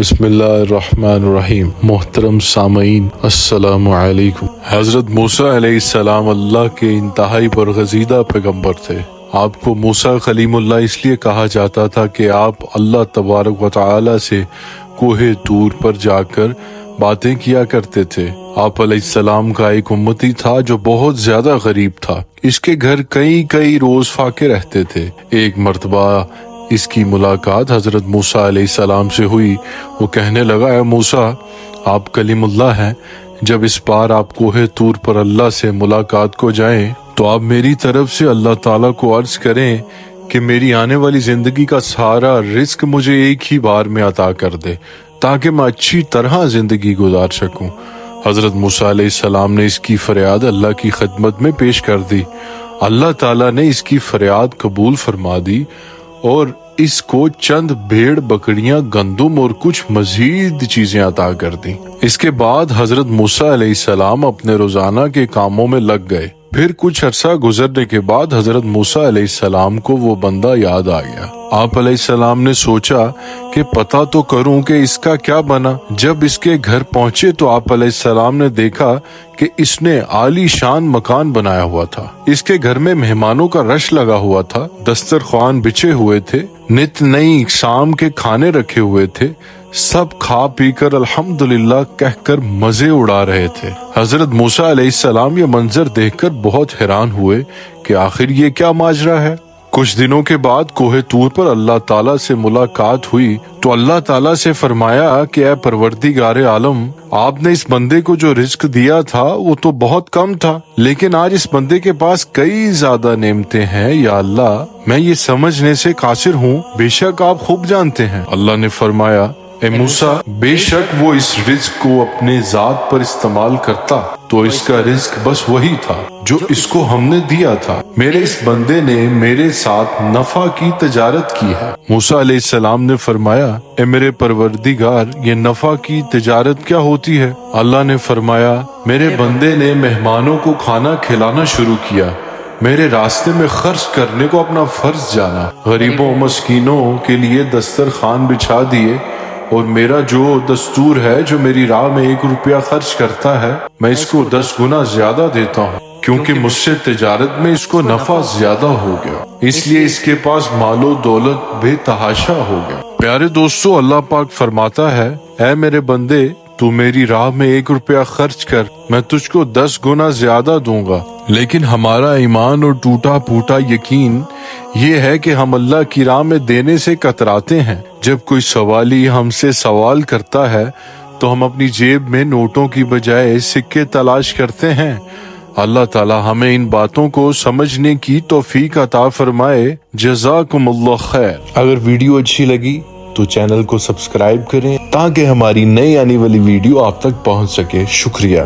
بسم اللہ الرحمن الرحیم۔ محترم سامعین السلام علیکم۔ حضرت موسیٰ علیہ السلام اللہ کے انتہائی برگزیدہ پیغمبر تھے۔ آپ کو موسیٰ کلیم اللہ اس لیے کہا جاتا تھا کہ آپ اللہ تبارک و تعالی سے کوہ طور پر جا کر باتیں کیا کرتے تھے۔ آپ علیہ السلام کا ایک امتی تھا جو بہت زیادہ غریب تھا۔ اس کے گھر کئی روز فاقے رہتے تھے۔ ایک مرتبہ اس کی ملاقات حضرت موسیٰ علیہ السلام سے ہوئی۔ وہ کہنے لگا، اے موسیٰ، آپ کلیم اللہ ہیں، جب اس بار آپ کوہ طور پر اللہ سے ملاقات کو جائیں تو آپ میری طرف سے اللہ تعالیٰ کو عرض کریں کہ میری آنے والی زندگی کا سارا رزق مجھے ایک ہی بار میں عطا کر دے تاکہ میں اچھی طرح زندگی گزار سکوں۔ حضرت موسیٰ علیہ السلام نے اس کی فریاد اللہ کی خدمت میں پیش کر دی۔ اللہ تعالیٰ نے اس کی فریاد قبول فرما دی اور اس کو چند بھیڑ بکریاں، گندم اور کچھ مزید چیزیں عطا کر دیں۔ اس کے بعد حضرت موسیٰ علیہ السلام اپنے روزانہ کے کاموں میں لگ گئے۔ پھر کچھ عرصہ گزرنے کے بعد حضرت موسیٰ علیہ السلام کو وہ بندہ یاد آ گیا۔ آپ علیہ السلام نے سوچا کہ پتہ تو کروں کہ اس کا کیا بنا۔ جب اس کے گھر پہنچے تو آپ علیہ السلام نے دیکھا کہ اس نے عالی شان مکان بنایا ہوا تھا۔ اس کے گھر میں مہمانوں کا رش لگا ہوا تھا، دسترخوان بچھے ہوئے تھے، نت نئی اقسام کے کھانے رکھے ہوئے تھے۔ سب کھا پی کر الحمدللہ کہہ کر مزے اڑا رہے تھے۔ حضرت موسیٰ علیہ السلام یہ منظر دیکھ کر بہت حیران ہوئے کہ آخر یہ کیا ماجرا ہے۔ کچھ دنوں کے بعد کوہ طور پر اللہ تعالیٰ سے ملاقات ہوئی تو اللہ تعالیٰ سے فرمایا کہ اے پروردگار عالم، آپ نے اس بندے کو جو رزق دیا تھا وہ تو بہت کم تھا، لیکن آج اس بندے کے پاس کئی زیادہ نعمتیں ہیں۔ یا اللہ، میں یہ سمجھنے سے قاصر ہوں، بے شک آپ خوب جانتے ہیں۔ اللہ نے فرمایا، اے موسیٰ، بے شک وہ اس رزق کو اپنے ذات پر استعمال کرتا تو اس کا رزق بس وہی تھا جو اس کو ہم نے دیا تھا۔ میرے اس بندے نے میرے ساتھ نفع کی تجارت کی ہے۔ موسیٰ علیہ السلام نے فرمایا، اے میرے پروردگار، یہ نفع کی تجارت کیا ہوتی ہے؟ اللہ نے فرمایا، میرے بندے نے مہمانوں کو کھانا کھلانا شروع کیا، میرے راستے میں خرچ کرنے کو اپنا فرض جانا، غریبوں مسکینوں کے لیے دسترخوان بچھا دیے، اور میرا جو دستور ہے، جو میری راہ میں 1 روپیہ خرچ کرتا ہے، میں اس کو 10 گنا زیادہ دیتا ہوں، کیونکہ مجھ سے تجارت میں اس کو نفع زیادہ ہو گیا، اس لیے اس کے پاس مال و دولت بے تحاشا ہو گیا۔ پیارے دوستو، اللہ پاک فرماتا ہے، اے میرے بندے، تو میری راہ میں 1 روپیہ خرچ کر، میں تجھ کو 10 گنا زیادہ دوں گا۔ لیکن ہمارا ایمان اور ٹوٹا پھوٹا یقین یہ ہے کہ ہم اللہ کی راہ میں دینے سے کتراتے ہیں۔ جب کوئی سوالی ہم سے سوال کرتا ہے تو ہم اپنی جیب میں نوٹوں کی بجائے سکے تلاش کرتے ہیں۔ اللہ تعالی ہمیں ان باتوں کو سمجھنے کی توفیق عطا فرمائے۔ جزاکم اللہ خیر۔ اگر ویڈیو اچھی لگی تو چینل کو سبسکرائب کریں تاکہ ہماری نئی آنے والی ویڈیو آپ تک پہنچ سکے۔ شکریہ۔